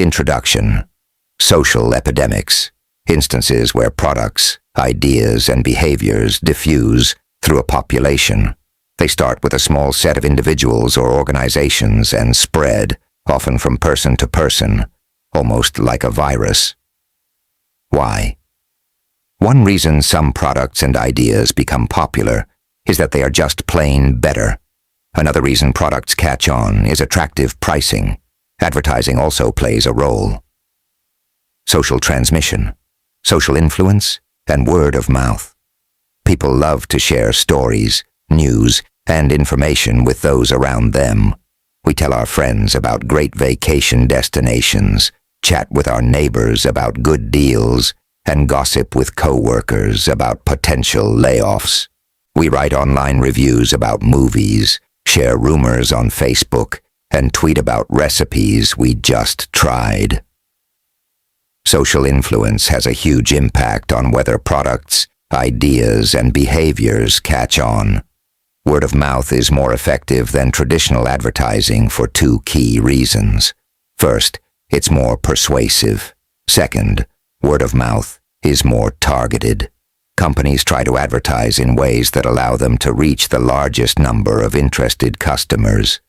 Introduction. Social epidemics. Instances where products, ideas, and behaviors diffuse through a population. They start with a small set of individuals or organizations and spread, often from person to person, almost like a virus. Why? One reason some products and ideas become popular is that they are just plain better. Another reason products catch on is attractive pricing. Advertising also plays a role. Social transmission, social influence, and word of mouth. People love to share stories, news, and information with those around them. We tell our friends about great vacation destinations, chat with our neighbors about good deals, and gossip with coworkers about potential layoffs. We write online reviews about movies, share rumors on Facebook, and tweet about recipes we just tried. Social influence has a huge impact on whether products, ideas, and behaviors catch on. Word of mouth is more effective than traditional advertising for two key reasons. First, it's more persuasive. Second, word of mouth is more targeted. Companies try to advertise in ways that allow them to reach the largest number of interested customers.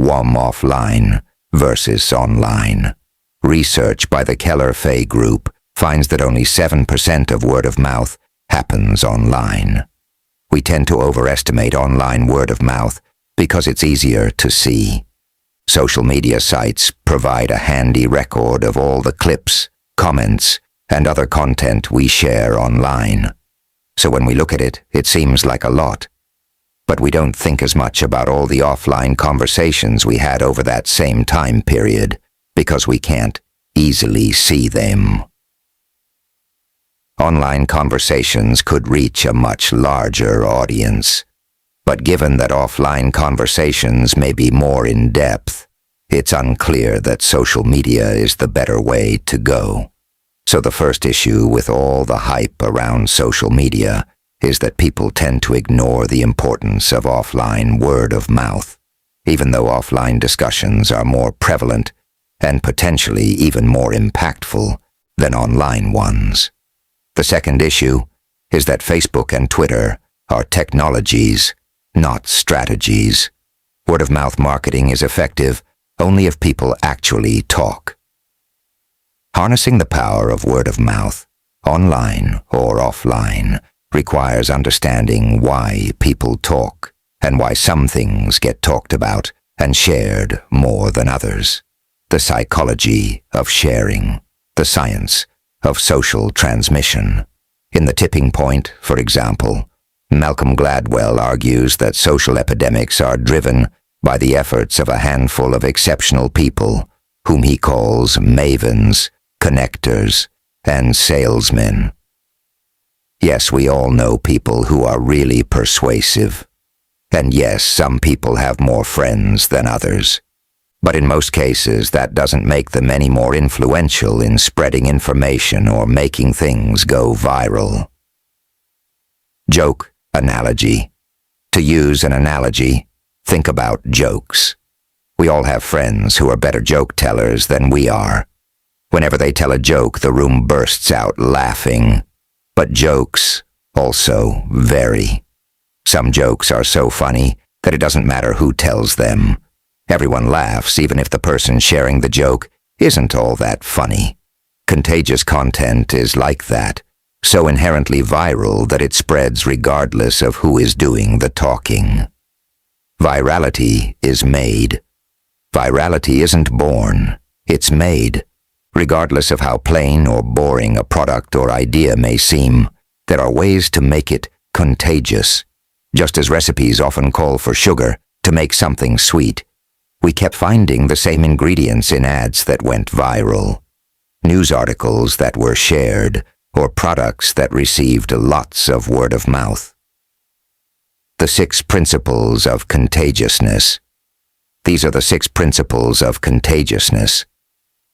Offline versus online. Research by the Keller-Fay Group finds that only 7% of word of mouth happens online. We tend to overestimate online word of mouth because it's easier to see. Social media sites provide a handy record of all the clips, comments, and other content we share online. So when we look at it, it seems like a lot. But we don't think as much about all the offline conversations we had over that same time period because we can't easily see them. Online conversations could reach a much larger audience. But given that offline conversations may be more in-depth, it's unclear that social media is the better way to go. So the first issue with all the hype around social media is that people tend to ignore the importance of offline word of mouth, even though offline discussions are more prevalent and potentially even more impactful than online ones. The second issue is that Facebook and Twitter are technologies, not strategies. Word-of-mouth marketing is effective only if people actually talk. Harnessing the power of word of mouth, online or offline, requires understanding why people talk and why some things get talked about and shared more than others. The psychology of sharing, the science of social transmission. In The Tipping Point, for example, Malcolm Gladwell argues that social epidemics are driven by the efforts of a handful of exceptional people, whom he calls mavens, connectors, and salesmen. Yes, we all know people who are really persuasive. And yes, some people have more friends than others. But in most cases, that doesn't make them any more influential in spreading information or making things go viral. Joke analogy. To use an analogy, think about jokes. We all have friends who are better joke tellers than we are. Whenever they tell a joke, the room bursts out laughing. But jokes also vary. Some jokes are so funny that it doesn't matter who tells them. Everyone laughs even if the person sharing the joke isn't all that funny. Contagious content is like that, so inherently viral that it spreads regardless of who is doing the talking. Virality is made. Virality isn't born, it's made. Regardless of how plain or boring a product or idea may seem, there are ways to make it contagious. Just as recipes often call for sugar to make something sweet, we kept finding the same ingredients in ads that went viral. News articles that were shared, or products that received lots of word of mouth. The 6 principles of contagiousness. These are the 6 principles of contagiousness.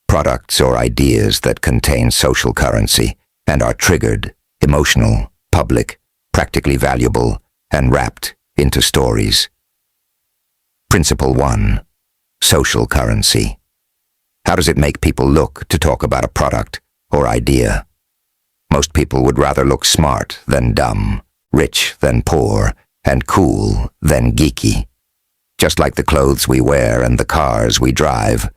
Products or ideas that contain social currency and are triggered, emotional, public, practically valuable, and wrapped into stories. Principle 1. Social currency. How does it make people look to talk about a product or idea? Most people would rather look smart than dumb, rich than poor, and cool than geeky. Just like the clothes we wear and the cars we drive,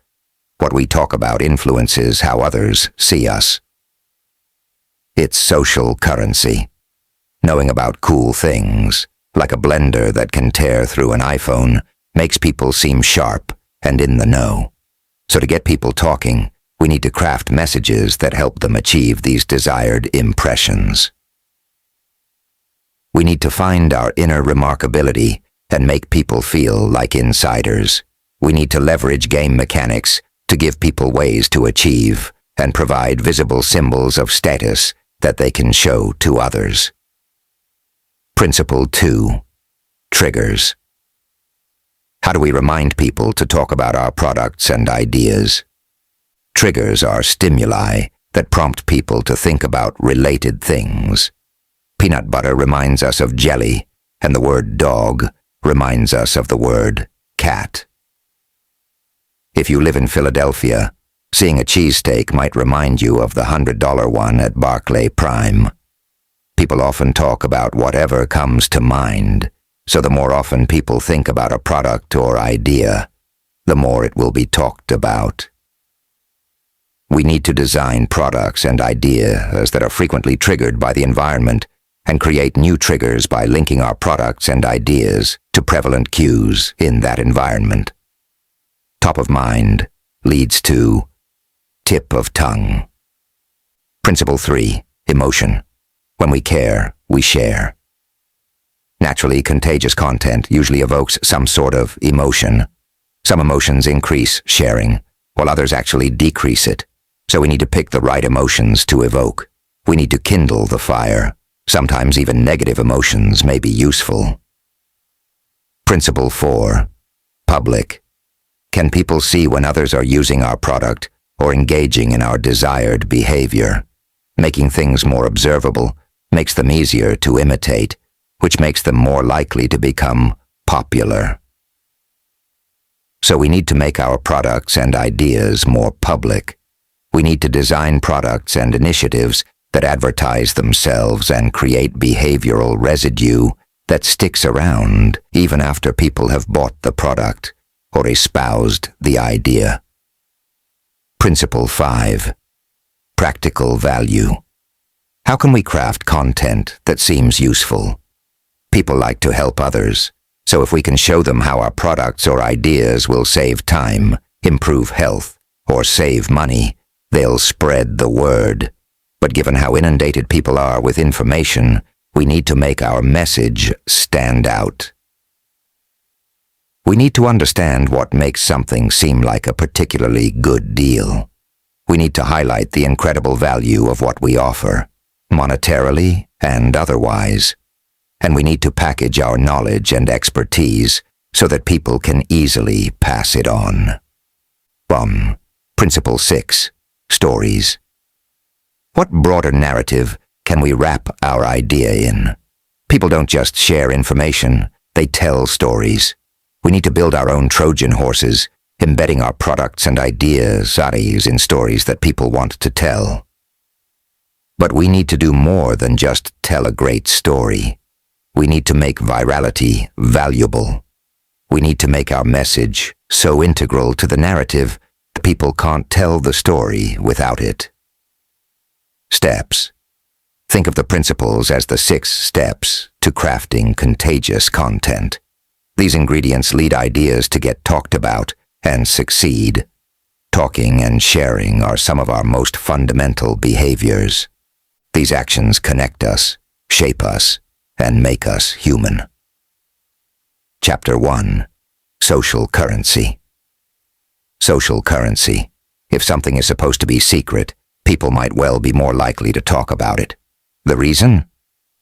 what we talk about influences how others see us. It's social currency. Knowing about cool things, like a blender that can tear through an iPhone, makes people seem sharp and in the know. So to get people talking, we need to craft messages that help them achieve these desired impressions. We need to find our inner remarkability and make people feel like insiders. We need to leverage game mechanics to give people ways to achieve and provide visible symbols of status that they can show to others. Principle 2. Triggers. How do we remind people to talk about our products and ideas? Triggers are stimuli that prompt people to think about related things. Peanut butter reminds us of jelly, and the word dog reminds us of the word cat. If you live in Philadelphia, seeing a cheesesteak might remind you of the $100 one at Barclay Prime. People often talk about whatever comes to mind, so the more often people think about a product or idea, the more it will be talked about. We need to design products and ideas that are frequently triggered by the environment and create new triggers by linking our products and ideas to prevalent cues in that environment. Top of mind leads to tip of tongue. Principle 3. Emotion. When we care, we share. Naturally, contagious content usually evokes some sort of emotion. Some emotions increase sharing, while others actually decrease it. So we need to pick the right emotions to evoke. We need to kindle the fire. Sometimes even negative emotions may be useful. Principle 4. Public. Can people see when others are using our product or engaging in our desired behavior? Making things more observable makes them easier to imitate, which makes them more likely to become popular. So we need to make our products and ideas more public. We need to design products and initiatives that advertise themselves and create behavioral residue that sticks around even after people have bought the product or espoused the idea. Principle 5. Practical value. How can we craft content that seems useful? People like to help others, so if we can show them how our products or ideas will save time, improve health, or save money, they'll spread the word. But given how inundated people are with information, we need to make our message stand out. We need to understand what makes something seem like a particularly good deal. We need to highlight the incredible value of what we offer, monetarily and otherwise. And we need to package our knowledge and expertise so that people can easily pass it on. Principle 6. Stories. What broader narrative can we wrap our idea in? People don't just share information, they tell stories. We need to build our own Trojan horses, embedding our products and ideas in stories that people want to tell. But we need to do more than just tell a great story. We need to make virality valuable. We need to make our message so integral to the narrative that people can't tell the story without it. Steps. Think of the principles as the 6 steps to crafting contagious content. These ingredients lead ideas to get talked about and succeed. Talking and sharing are some of our most fundamental behaviors. These actions connect us, shape us, and make us human. Chapter 1. Social currency. Social currency. If something is supposed to be secret, people might well be more likely to talk about it. The reason?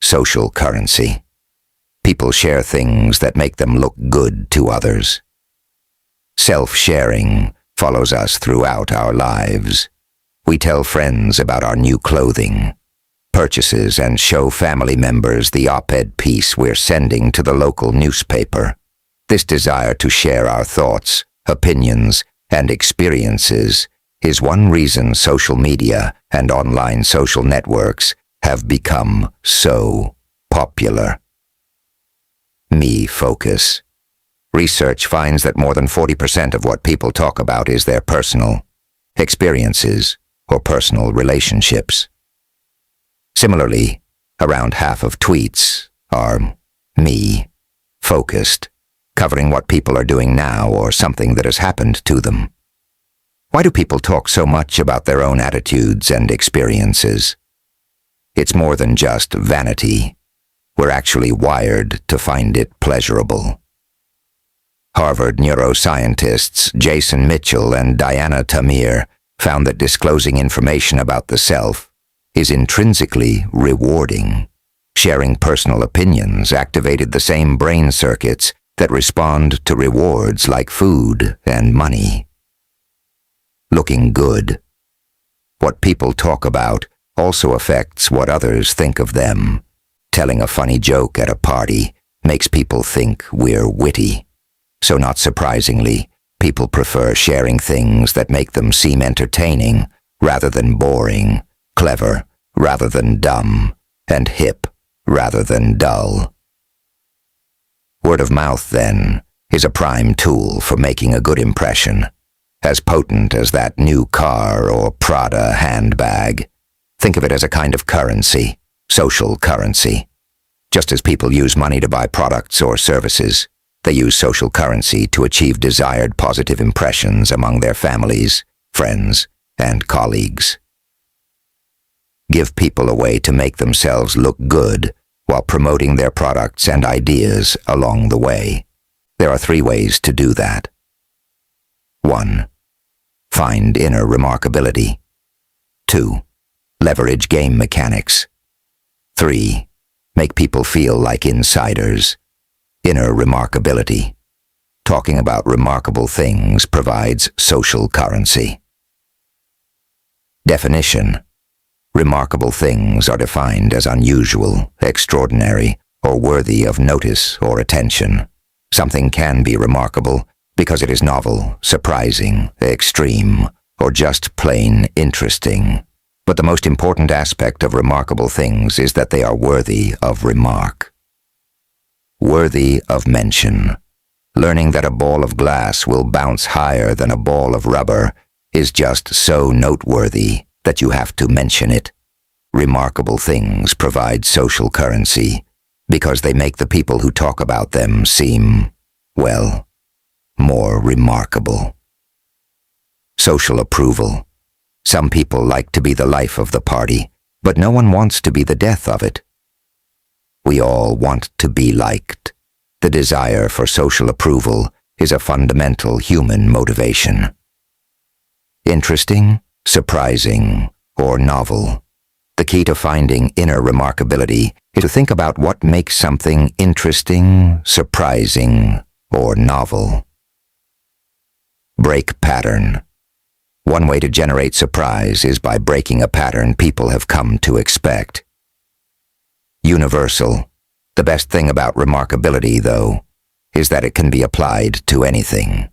Social currency. People share things that make them look good to others. Self-sharing follows us throughout our lives. We tell friends about our new clothing, purchases, and show family members the op-ed piece we're sending to the local newspaper. This desire to share our thoughts, opinions, and experiences is one reason social media and online social networks have become so popular. Me focus. Research finds that more than 40% of what people talk about is their personal experiences or personal relationships. Similarly, around half of tweets are me-focused, covering what people are doing now or something that has happened to them. Why do people talk so much about their own attitudes and experiences? It's more than just vanity. We're actually wired to find it pleasurable. Harvard neuroscientists Jason Mitchell and Diana Tamir found that disclosing information about the self is intrinsically rewarding. Sharing personal opinions activated the same brain circuits that respond to rewards like food and money. Looking good. What people talk about also affects what others think of them. Telling a funny joke at a party makes people think we're witty. So not surprisingly, people prefer sharing things that make them seem entertaining rather than boring, clever rather than dumb, and hip rather than dull. Word of mouth, then, is a prime tool for making a good impression, as potent as that new car or Prada handbag. Think of it as a kind of currency, social currency. Just as people use money to buy products or services, they use social currency to achieve desired positive impressions among their families, friends, and colleagues. Give people a way to make themselves look good while promoting their products and ideas along the way. There are 3 ways to do that. 1. Find inner remarkability. 2. Leverage game mechanics. 3. Make people feel like insiders. Inner remarkability. Talking about remarkable things provides social currency. Definition. Remarkable things are defined as unusual, extraordinary, or worthy of notice or attention. Something can be remarkable because it is novel, surprising, extreme, or just plain interesting. But the most important aspect of remarkable things is that they are worthy of remark. Worthy of mention. Learning that a ball of glass will bounce higher than a ball of rubber is just so noteworthy that you have to mention it. Remarkable things provide social currency because they make the people who talk about them seem, well, more remarkable. Social approval. Some people like to be the life of the party, but no one wants to be the death of it. We all want to be liked. The desire for social approval is a fundamental human motivation. Interesting, surprising, or novel. The key to finding inner remarkability is to think about what makes something interesting, surprising, or novel. Break pattern. One way to generate surprise is by breaking a pattern people have come to expect. Universal. The best thing about remarkability, though, is that it can be applied to anything.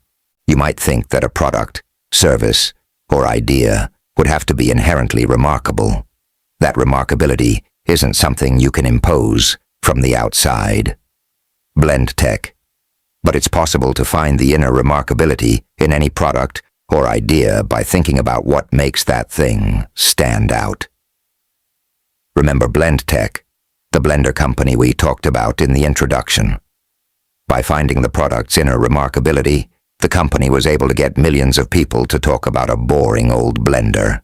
You might think that a product, service, or idea would have to be inherently remarkable. That remarkability isn't something you can impose from the outside. Blend tech. But it's possible to find the inner remarkability in any product or idea by thinking about what makes that thing stand out. Remember Blend Tech, the blender company we talked about in the introduction. By finding the product's inner remarkability, the company was able to get millions of people to talk about a boring old blender.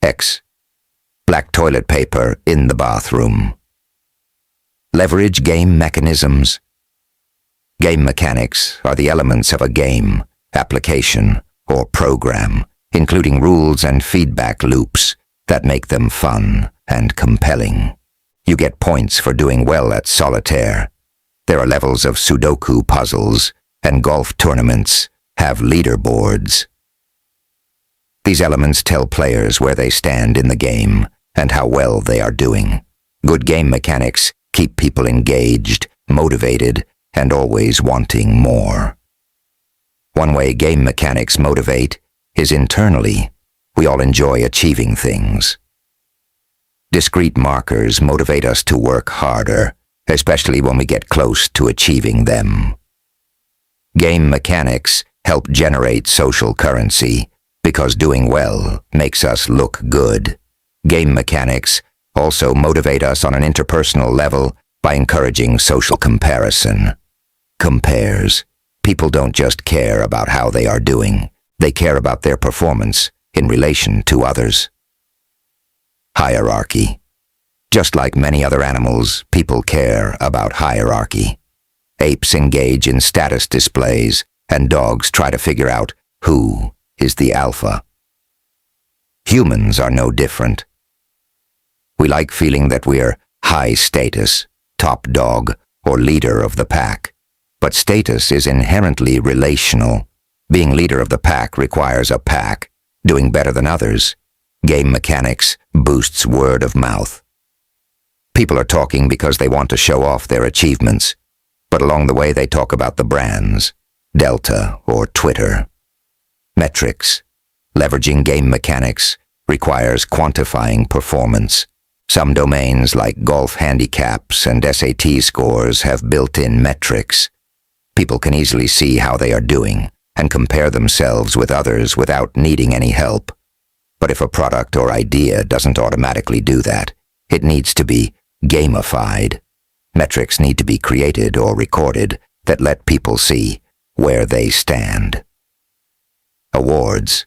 X. Black toilet paper in the bathroom. Leverage game mechanisms. Game mechanics are the elements of a game, application, or program, including rules and feedback loops that make them fun and compelling. You get points for doing well at solitaire. There are levels of Sudoku puzzles, and golf tournaments have leaderboards. These elements tell players where they stand in the game and how well they are doing. Good game mechanics keep people engaged, motivated, and always wanting more. One way game mechanics motivate is internally. We all enjoy achieving things. Discrete markers motivate us to work harder, especially when we get close to achieving them. Game mechanics help generate social currency because doing well makes us look good. Game mechanics also motivate us on an interpersonal level by encouraging social comparison. Compares. People don't just care about how they are doing, they care about their performance in relation to others. Hierarchy. Just like many other animals, people care about hierarchy. Apes engage in status displays, and dogs try to figure out who is the alpha. Humans are no different. We like feeling that we're high status, top dog, or leader of the pack. But status is inherently relational. Being leader of the pack requires a pack. Doing better than others. Game mechanics boosts word of mouth. People are talking because they want to show off their achievements, but along the way they talk about the brands, Delta or Twitter. Metrics. Leveraging game mechanics requires quantifying performance. Some domains like golf handicaps and SAT scores have built-in metrics. People can easily see how they are doing and compare themselves with others without needing any help. But if a product or idea doesn't automatically do that, it needs to be gamified. Metrics need to be created or recorded that let people see where they stand. Awards.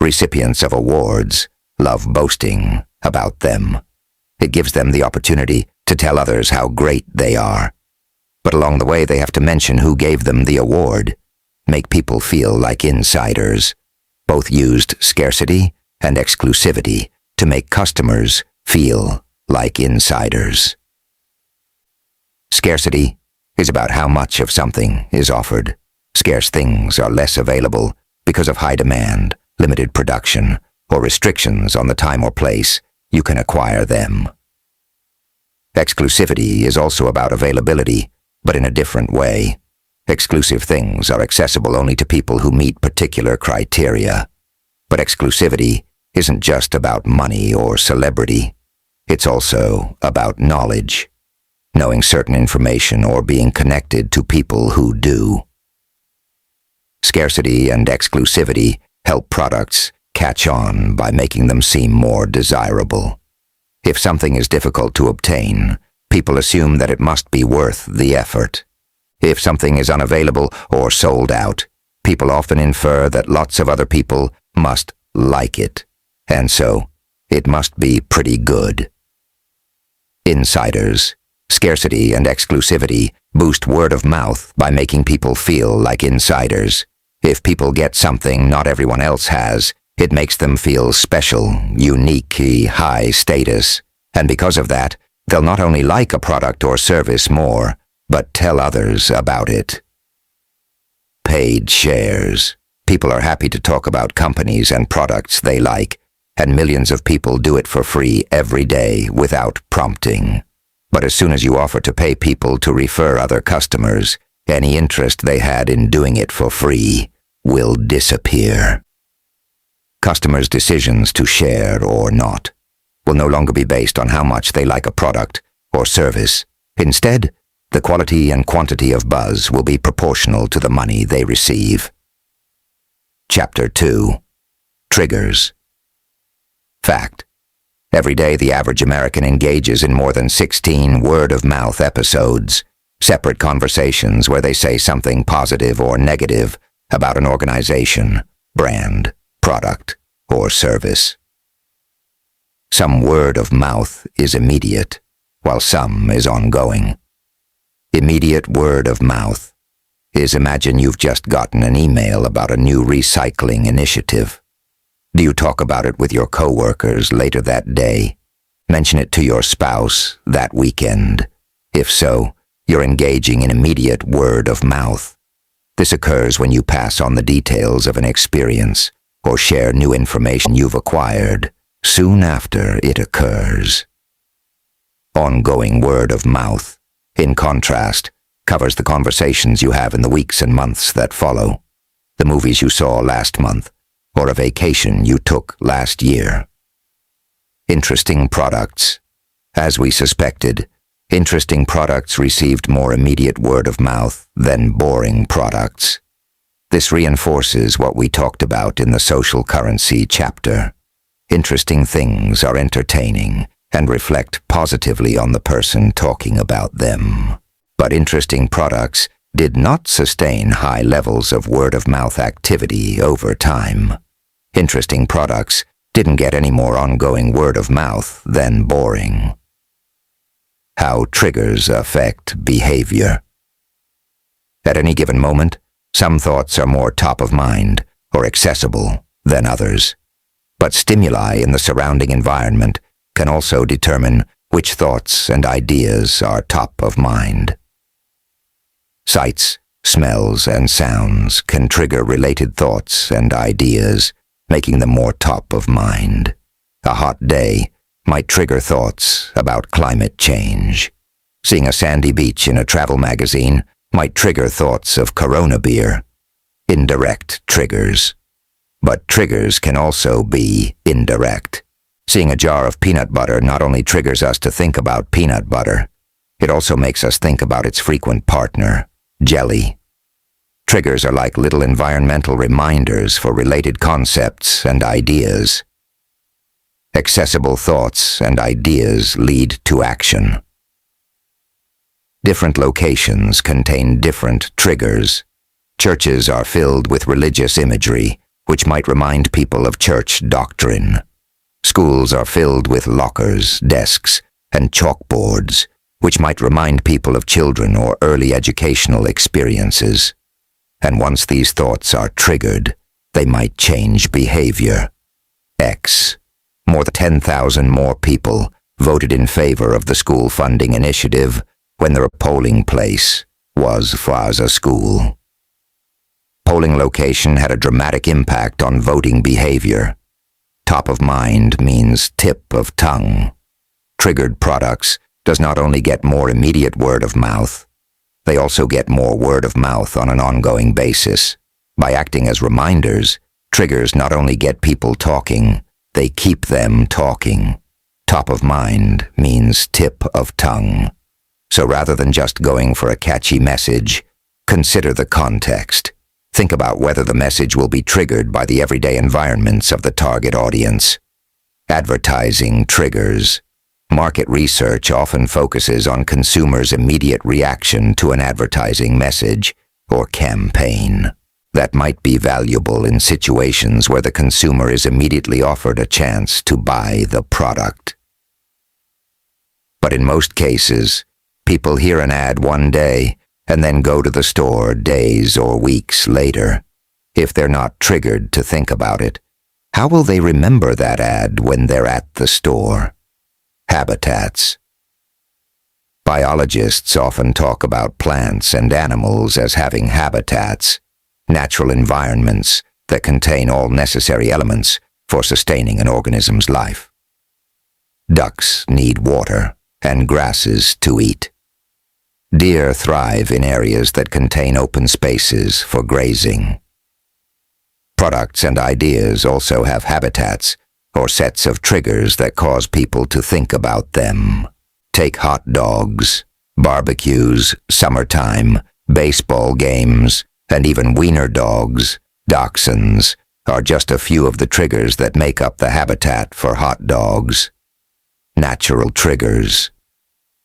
Recipients of awards love boasting about them. It gives them the opportunity to tell others how great they are. But along the way they have to mention who gave them the award, make people feel like insiders. Both used scarcity and exclusivity to make customers feel like insiders. Scarcity is about how much of something is offered. Scarce things are less available because of high demand, limited production, or restrictions on the time or place you can acquire them. Exclusivity is also about availability, but in a different way. Exclusive things are accessible only to people who meet particular criteria. But exclusivity isn't just about money or celebrity. It's also about knowledge, knowing certain information or being connected to people who do. Scarcity and exclusivity help products catch on by making them seem more desirable. If something is difficult to obtain, people assume that it must be worth the effort. If something is unavailable or sold out, people often infer that lots of other people must like it, and so it must be pretty good. Insiders. Scarcity and exclusivity boost word of mouth by making people feel like insiders. If people get something not everyone else has, it makes them feel special, unique, high status. And because of that, they'll not only like a product or service more, but tell others about it. Paid shares. People are happy to talk about companies and products they like, and millions of people do it for free every day without prompting. But as soon as you offer to pay people to refer other customers, any interest they had in doing it for free will disappear. Customers' decisions to share or not will no longer be based on how much they like a product or service. Instead, the quality and quantity of buzz will be proportional to the money they receive. Chapter 2. Triggers. Fact. Every day the average American engages in more than 16 word-of-mouth episodes, separate conversations where they say something positive or negative about an organization, brand, product, or service. Some word of mouth is immediate, while some is ongoing. Immediate word of mouth is imagine you've just gotten an email about a new recycling initiative. Do you talk about it with your coworkers later that day? Mention it to your spouse that weekend? If so, you're engaging in immediate word of mouth. This occurs when you pass on the details of an experience or share new information you've acquired soon after it occurs. Ongoing word of mouth, in contrast, covers the conversations you have in the weeks and months that follow. the movies you saw last month, or a vacation you took last year. Interesting products. As we suspected, interesting products received more immediate word of mouth than boring products. This reinforces what we talked about in the social currency chapter. Interesting things are entertaining and reflect positively on the person talking about them. But interesting products did not sustain high levels of word-of-mouth activity over time. Interesting products didn't get any more ongoing word-of-mouth than boring. How triggers affect behavior. At any given moment, some thoughts are more top of mind or accessible than others. But stimuli in the surrounding environment can also determine which thoughts and ideas are top of mind. Sights, smells, and sounds can trigger related thoughts and ideas, making them more top of mind. A hot day might trigger thoughts about climate change. Seeing a sandy beach in a travel magazine might trigger thoughts of Corona beer. Indirect triggers. But triggers can also be indirect. Seeing a jar of peanut butter not only triggers us to think about peanut butter, it also makes us think about its frequent partner, jelly. Triggers are like little environmental reminders for related concepts and ideas. Accessible thoughts and ideas lead to action. Different locations contain different triggers. Churches are filled with religious imagery, which might remind people of church doctrine. Schools are filled with lockers, desks, and chalkboards, which might remind people of children or early educational experiences. And once these thoughts are triggered, they might change behavior. X. More than 10,000 more people voted in favor of the school funding initiative when their polling place was Plaza School. Polling location had a dramatic impact on voting behavior. Top of mind means tip of tongue. Triggered products does not only get more immediate word of mouth, they also get more word of mouth on an ongoing basis. By acting as reminders, triggers not only get people talking, they keep them talking. Top of mind means tip of tongue. So rather than just going for a catchy message, consider the context. Think about whether the message will be triggered by the everyday environments of the target audience. Advertising triggers. Market research often focuses on consumers' immediate reaction to an advertising message or campaign. That might be valuable in situations where the consumer is immediately offered a chance to buy the product. But in most cases, people hear an ad one day and then go to the store days or weeks later. If they're not triggered to think about it, how will they remember that ad when they're at the store? Habitats. Biologists often talk about plants and animals as having habitats, natural environments that contain all necessary elements for sustaining an organism's life. Ducks need water and grasses to eat. Deer thrive in areas that contain open spaces for grazing. Products and ideas also have habitats or sets of triggers that cause people to think about them. Take hot dogs, barbecues, summertime, baseball games, and even wiener dogs, dachshunds, are just a few of the triggers that make up the habitat for hot dogs. Natural triggers.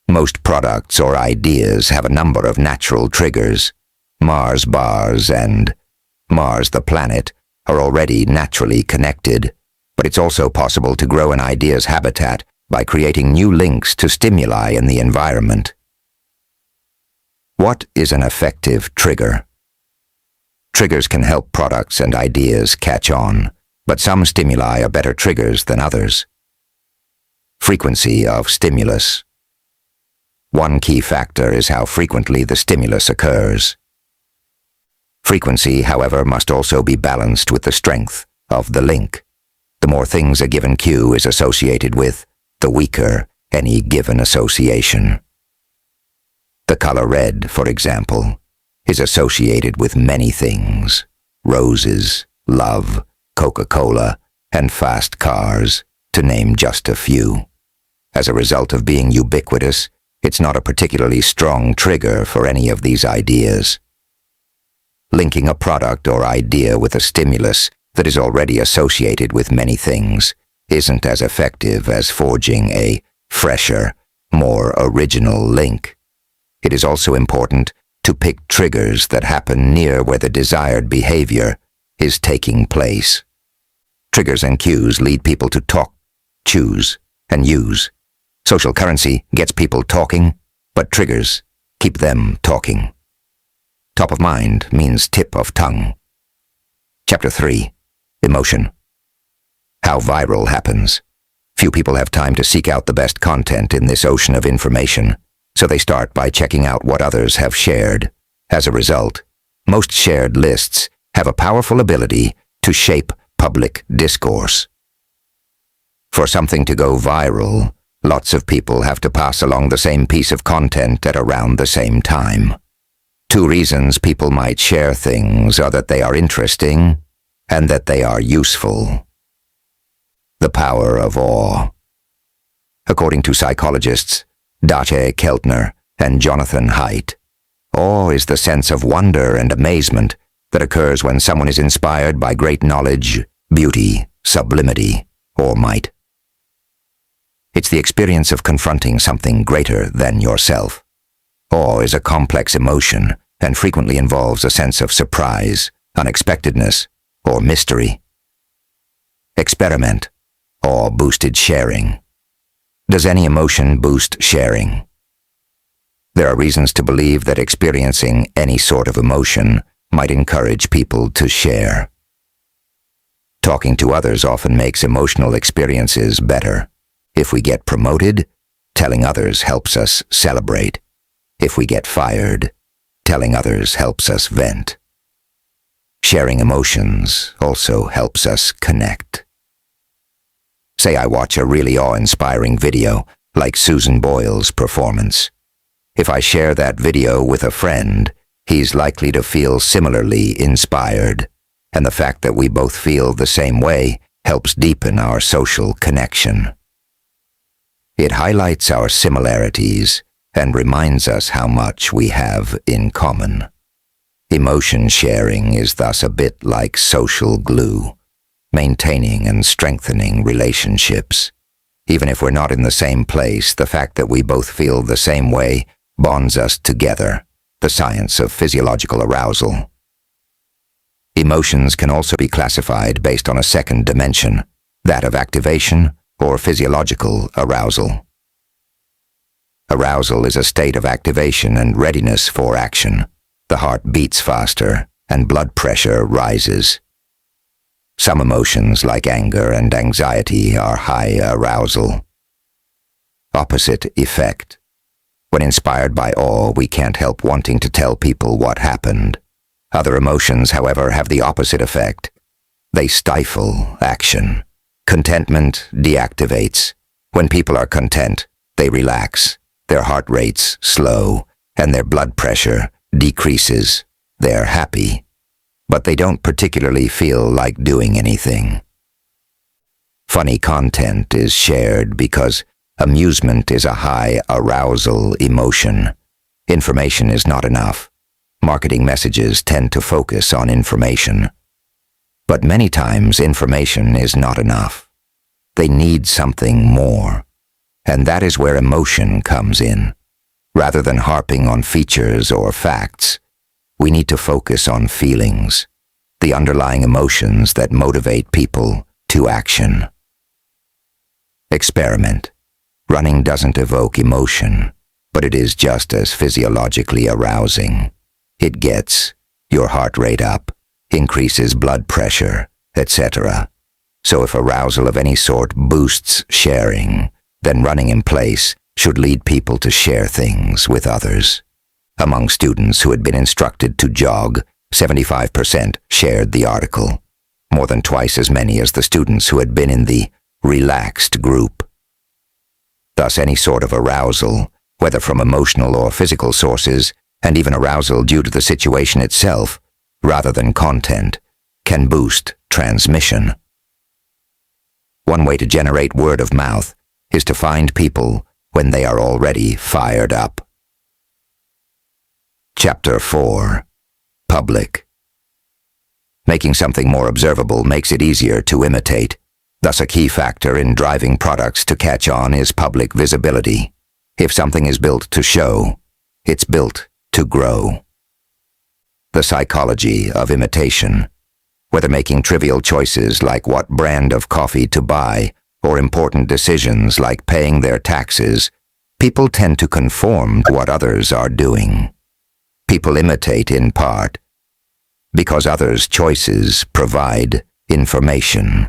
Most products or ideas have a number of natural triggers. Mars bars and Mars the planet are already naturally connected, but it's also possible to grow an idea's habitat by creating new links to stimuli in the environment. What is an effective trigger? Triggers can help products and ideas catch on, but some stimuli are better triggers than others. Frequency of stimulus. One key factor is how frequently the stimulus occurs. Frequency, however, must also be balanced with the strength of the link. The more things a given cue is associated with, the weaker any given association. The color red, for example, is associated with many things. roses, love, Coca-Cola, and fast cars, to name just a few. As a result of being ubiquitous, it's not a particularly strong trigger for any of these ideas. Linking a product or idea with a stimulus that is already associated with many things isn't as effective as forging a fresher, more original link. It is also important to pick triggers that happen near where the desired behavior is taking place. Triggers and cues lead people to talk, choose, and use. Social currency gets people talking, but triggers keep them talking. Top of mind means tip of tongue. Chapter 3. Emotion. How viral happens. Few people have time to seek out the best content in this ocean of information, so they start by checking out what others have shared. As a result, most shared lists have a powerful ability to shape public discourse. For something to go viral, lots of people have to pass along the same piece of content at around the same time. Two reasons people might share things are that they are interesting and that they are useful. The power of awe. According to psychologists Dache Keltner and Jonathan Haidt, awe is the sense of wonder and amazement that occurs when someone is inspired by great knowledge, beauty, sublimity, or might. It's the experience of confronting something greater than yourself. Awe is a complex emotion and frequently involves a sense of surprise, unexpectedness, or mystery. Experiment. Awe-boosted sharing. Does any emotion boost sharing? There are reasons to believe that experiencing any sort of emotion might encourage people to share. Talking to others often makes emotional experiences better. If we get promoted, telling others helps us celebrate. If we get fired, telling others helps us vent. Sharing emotions also helps us connect. Say I watch a really awe-inspiring video, like Susan Boyle's performance. If I share that video with a friend, he's likely to feel similarly inspired, and the fact that we both feel the same way helps deepen our social connection. It highlights our similarities and reminds us how much we have in common. Emotion sharing is thus a bit like social glue, maintaining and strengthening relationships. Even if we're not in the same place, the fact that we both feel the same way bonds us together, the science of physiological arousal. Emotions can also be classified based on a second dimension, that of activation or physiological arousal. Arousal is a state of activation and readiness for action. The heart beats faster and blood pressure rises. Some emotions, like anger and anxiety, are high arousal. Opposite effect. When inspired by awe, we can't help wanting to tell people what happened. Other emotions, however, have the opposite effect. They stifle action. Contentment deactivates. When people are content, they relax. Their heart rates slow, and their blood pressure decreases. They're happy, but they don't particularly feel like doing anything. Funny content is shared because amusement is a high arousal emotion. Information is not enough. Marketing messages tend to focus on information. But many times information is not enough. They need something more. And that is where emotion comes in. Rather than harping on features or facts, we need to focus on feelings, the underlying emotions that motivate people to action. Experiment. Running doesn't evoke emotion, but it is just as physiologically arousing. It gets your heart rate up, increases blood pressure, etc. So if arousal of any sort boosts sharing, then running in place should lead people to share things with others. Among students who had been instructed to jog, 75% shared the article, more than twice as many as the students who had been in the relaxed group. Thus, any sort of arousal, whether from emotional or physical sources, and even arousal due to the situation itself, rather than content, can boost transmission. One way to generate word of mouth is to find people when they are already fired up. Chapter 4. Public. Making something more observable makes it easier to imitate. Thus, a key factor in driving products to catch on is public visibility. If something is built to show, it's built to grow. The psychology of imitation. Whether making trivial choices like what brand of coffee to buy or important decisions like paying their taxes, people tend to conform to what others are doing. People imitate in part because others' choices provide information.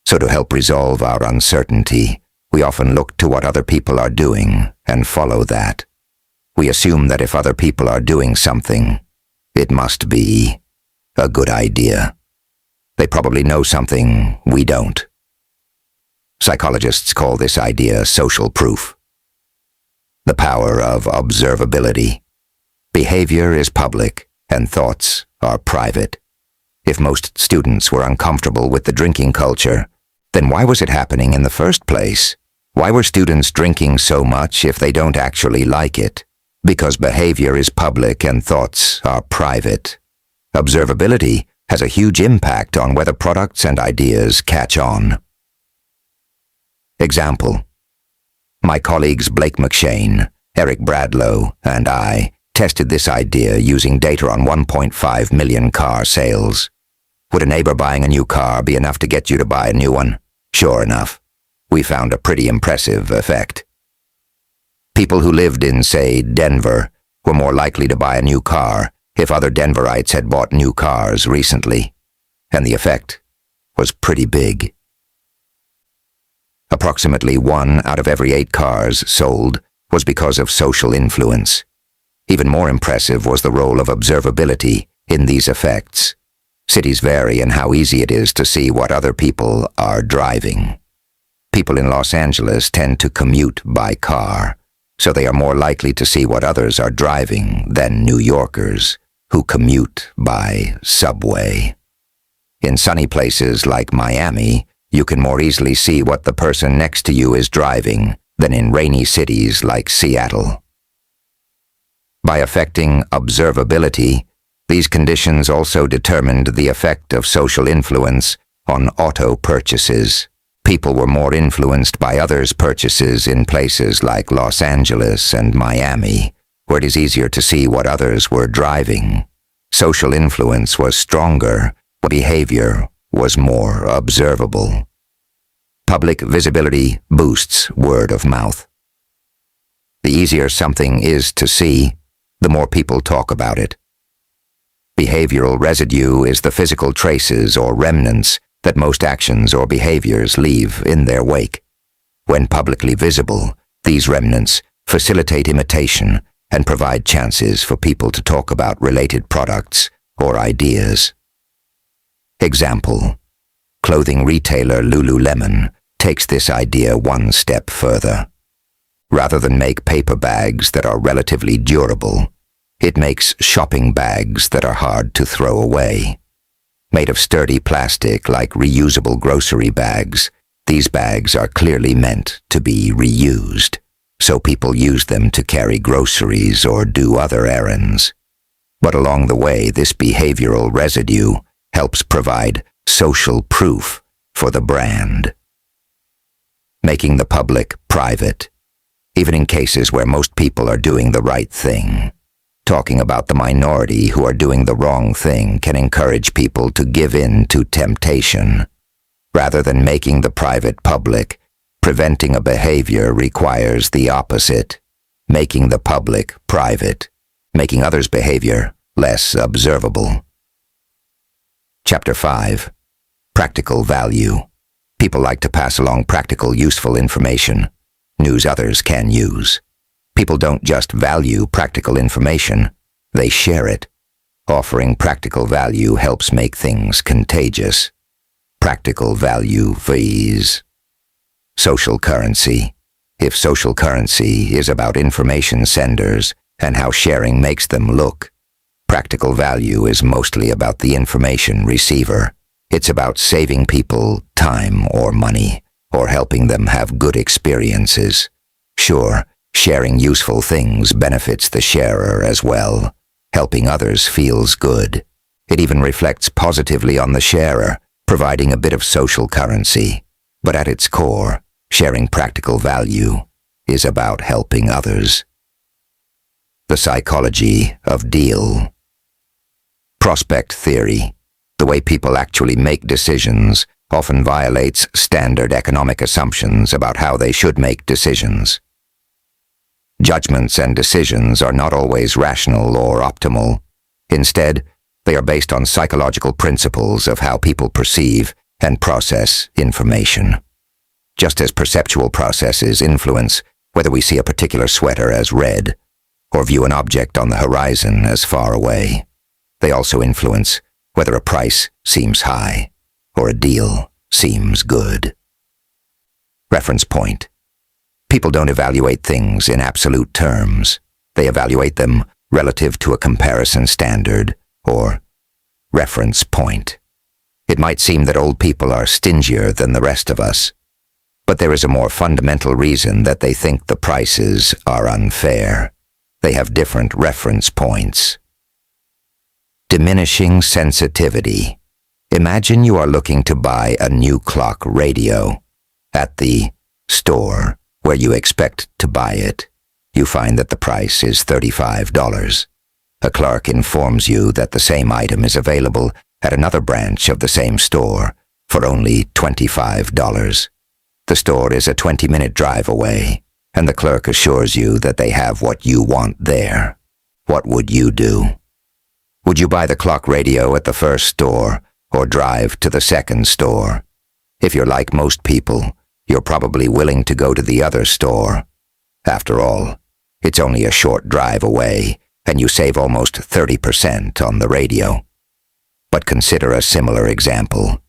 So to help resolve our uncertainty, we often look to what other people are doing and follow that. We assume that if other people are doing something, it must be a good idea. They probably know something we don't. Psychologists call this idea social proof. The power of observability. Behavior is public and thoughts are private. If most students were uncomfortable with the drinking culture, then why was it happening in the first place? Why were students drinking so much if they don't actually like it? Because behavior is public and thoughts are private. Observability has a huge impact on whether products and ideas catch on. Example. My colleagues Blake McShane, Eric Bradlow, and I tested this idea using data on 1.5 million car sales. Would a neighbor buying a new car be enough to get you to buy a new one? Sure enough, we found a pretty impressive effect. People who lived in, say, Denver were more likely to buy a new car if other Denverites had bought new cars recently, and the effect was pretty big. Approximately 1 out of every 8 cars sold was because of social influence. Even more impressive was the role of observability in these effects. Cities vary in how easy it is to see what other people are driving. People in Los Angeles tend to commute by car, so they are more likely to see what others are driving than New Yorkers, who commute by subway. In sunny places like Miami, you can more easily see what the person next to you is driving than in rainy cities like Seattle. By affecting observability, these conditions also determined the effect of social influence on auto purchases. People were more influenced by others' purchases in places like Los Angeles and Miami, where it is easier to see what others were driving. Social influence was stronger, but behavior was more observable. Public visibility boosts word of mouth. The easier something is to see, the more people talk about it. Behavioral residue is the physical traces or remnants that most actions or behaviors leave in their wake. When publicly visible, these remnants facilitate imitation and provide chances for people to talk about related products or ideas. Example. Clothing retailer Lululemon takes this idea one step further. Rather than make paper bags that are relatively durable, it makes shopping bags that are hard to throw away. Made of sturdy plastic like reusable grocery bags, these bags are clearly meant to be reused, so people use them to carry groceries or do other errands. But along the way, this behavioral residue helps provide social proof for the brand. Making the public private, even in cases where most people are doing the right thing. Talking about the minority who are doing the wrong thing can encourage people to give in to temptation. Rather than making the private public, preventing a behavior requires the opposite, making the public private, making others' behavior less observable. Chapter 5. Practical value. People like to pass along practical, useful information, news others can use. People don't just value practical information, they share it. Offering practical value helps make things contagious. Practical value fees. Social currency. If social currency is about information senders and how sharing makes them look, Practical value is mostly about the information receiver. It's about saving people time or money, or helping them have good experiences. Sure, sharing useful things benefits the sharer as well. Helping others feels good. It even reflects positively on the sharer, providing a bit of social currency. But at its core, sharing practical value is about helping others. The psychology of deal. Prospect theory, the way people actually make decisions, often violates standard economic assumptions about how they should make decisions. Judgments and decisions are not always rational or optimal. Instead, they are based on psychological principles of how people perceive and process information. Just as perceptual processes influence whether we see a particular sweater as red or view an object on the horizon as far away, they also influence whether a price seems high or a deal seems good. Reference point. People don't evaluate things in absolute terms. They evaluate them relative to a comparison standard, or reference point. It might seem that old people are stingier than the rest of us, but there is a more fundamental reason that they think the prices are unfair. They have different reference points. Diminishing sensitivity. Imagine you are looking to buy a new clock radio. At the store where you expect to buy it, you find that the price is $35. A clerk informs you that the same item is available at another branch of the same store for only $25. The store is a 20-minute drive away, and the clerk assures you that they have what you want there. What would you do? Would you buy the clock radio at the first store or drive to the second store? If you're like most people, you're probably willing to go to the other store. After all, it's only a short drive away, and you save almost 30% on the radio. But consider a similar example.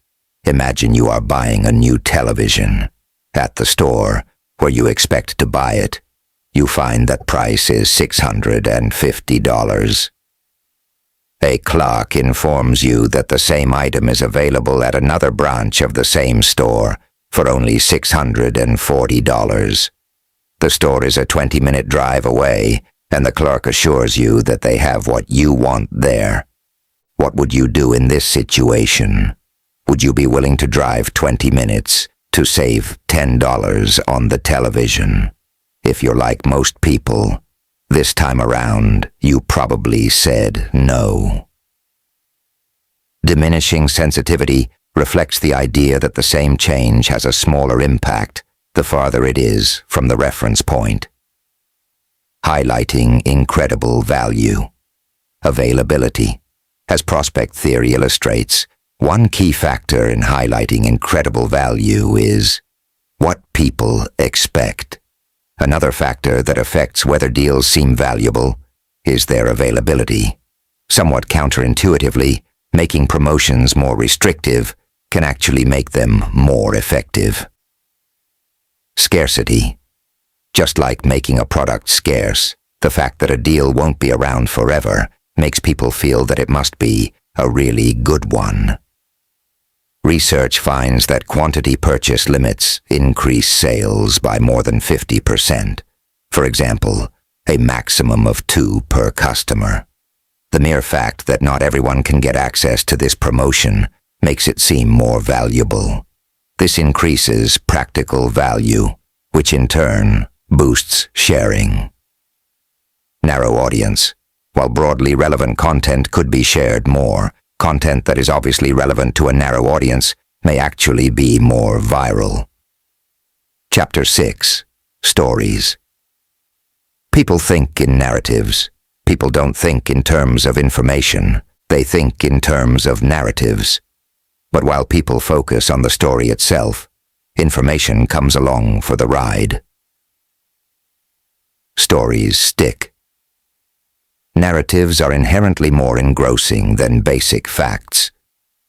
Imagine you are buying a new television. At the store where you expect to buy it, you find that price is $650. A clerk informs you that the same item is available at another branch of the same store for only $640. The store is a 20-minute drive away, and the clerk assures you that they have what you want there. What would you do in this situation? Would you be willing to drive 20 minutes to save $10 on the television? If you're like most people, this time around, you probably said no. Diminishing sensitivity reflects the idea that the same change has a smaller impact the farther it is from the reference point. Highlighting incredible value. Availability. As prospect theory illustrates, one key factor in highlighting incredible value is what people expect. Another factor that affects whether deals seem valuable is their availability. Somewhat counterintuitively, making promotions more restrictive can actually make them more effective. Scarcity. Just like making a product scarce, the fact that a deal won't be around forever makes people feel that it must be a really good one. Research finds that quantity purchase limits increase sales by more than 50%. For example, a maximum of 2 per customer. The mere fact that not everyone can get access to this promotion makes it seem more valuable. This increases practical value, which in turn boosts sharing. Narrow audience. While broadly relevant content could be shared more, content that is obviously relevant to a narrow audience may actually be more viral. Chapter 6. Stories. People think in narratives. People don't think in terms of information. They think in terms of narratives. But while people focus on the story itself, information comes along for the ride. Stories stick. Narratives are inherently more engrossing than basic facts.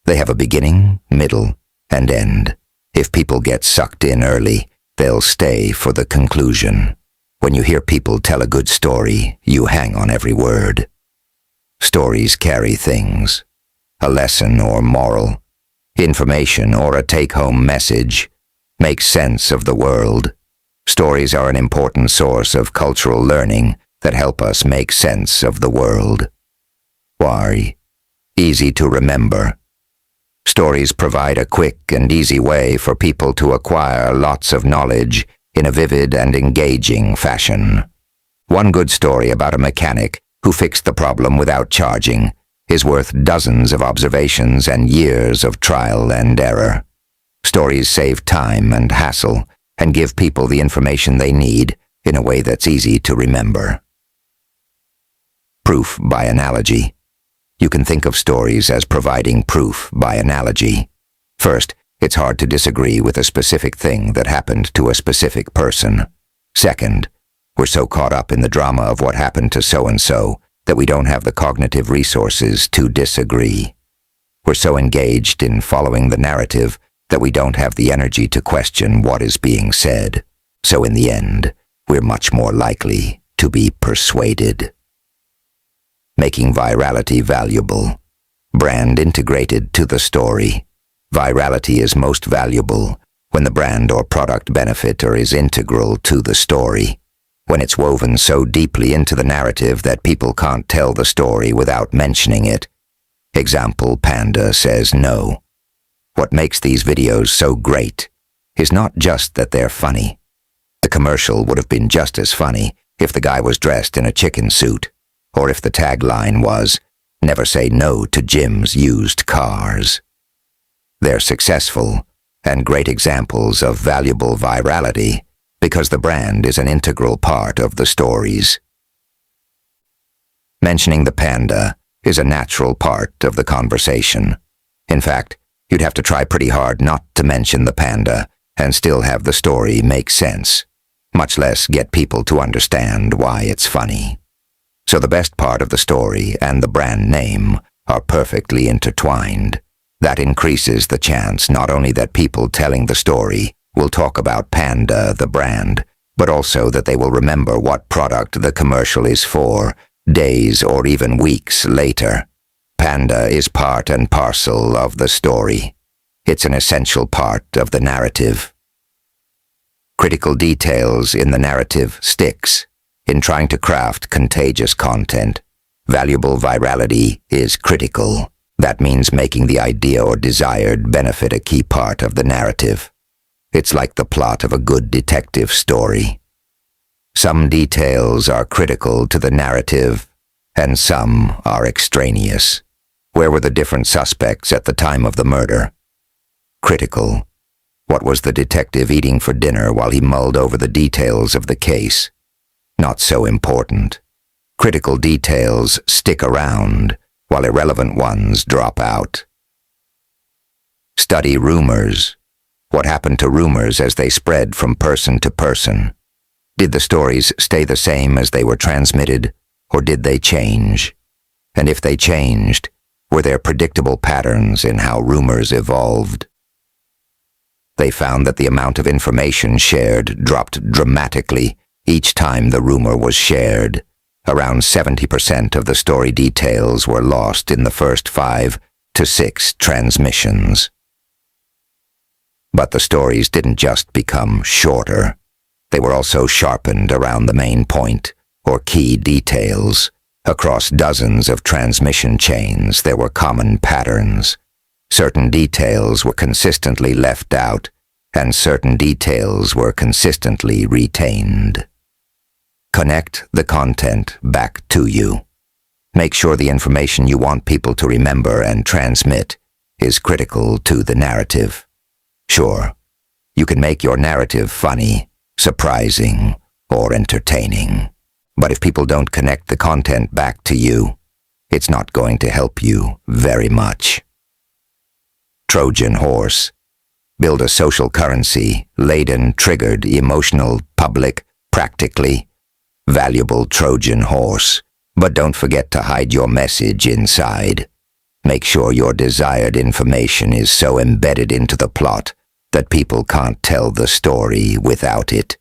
They have a beginning, middle, and end. If people get sucked in early, they'll stay for the conclusion. When you hear people tell a good story, you hang on every word. Stories carry things. A lesson or moral, information or a take-home message. Make sense of the world. Stories are an important source of cultural learning that help us make sense of the world. Why? Easy to remember. Stories provide a quick and easy way for people to acquire lots of knowledge in a vivid and engaging fashion. One good story about a mechanic who fixed the problem without charging is worth dozens of observations and years of trial and error. Stories save time and hassle and give people the information they need in a way that's easy to remember. Proof by analogy. You can think of stories as providing proof by analogy. First, it's hard to disagree with a specific thing that happened to a specific person. Second, we're so caught up in the drama of what happened to so-and-so that we don't have the cognitive resources to disagree. We're so engaged in following the narrative that we don't have the energy to question what is being said. So in the end, we're much more likely to be persuaded. Making virality valuable. Brand integrated to the story. Virality is most valuable when the brand or product benefiter is integral to the story, when it's woven so deeply into the narrative that people can't tell the story without mentioning it. Example, Panda says no. What makes these videos so great is not just that they're funny. The commercial would have been just as funny if the guy was dressed in a chicken suit, or if the tagline was, "Never say no to Jim's used cars." They're successful and great examples of valuable virality because the brand is an integral part of the stories. Mentioning the panda is a natural part of the conversation. In fact, you'd have to try pretty hard not to mention the panda and still have the story make sense, much less get people to understand why it's funny. So the best part of the story and the brand name are perfectly intertwined. That increases the chance not only that people telling the story will talk about Panda, the brand, but also that they will remember what product the commercial is for, days or even weeks later. Panda is part and parcel of the story. It's an essential part of the narrative. Critical details in the narrative sticks. In trying to craft contagious content, valuable virality is critical. That means making the idea or desired benefit a key part of the narrative. It's like the plot of a good detective story. Some details are critical to the narrative, and some are extraneous. Where were the different suspects at the time of the murder? Critical. What was the detective eating for dinner while he mulled over the details of the case? Not so important. Critical details stick around, while irrelevant ones drop out. Study rumors. What happened to rumors as they spread from person to person? Did the stories stay the same as they were transmitted, or did they change? And if they changed, were there predictable patterns in how rumors evolved? They found that the amount of information shared dropped dramatically each time the rumor was shared. Around 70% of the story details were lost in the first 5 to 6 transmissions. But the stories didn't just become shorter. They were also sharpened around the main point, or key details. Across dozens of transmission chains, there were common patterns. Certain details were consistently left out, and certain details were consistently retained. Connect the content back to you. Make sure the information you want people to remember and transmit is critical to the narrative. Sure, you can make your narrative funny, surprising, or entertaining. But if people don't connect the content back to you, it's not going to help you very much. Trojan horse. Build a social currency, laden, triggered, emotional, public, practically valuable Trojan horse. But don't forget to hide your message inside. Make sure your desired information is so embedded into the plot that people can't tell the story without it.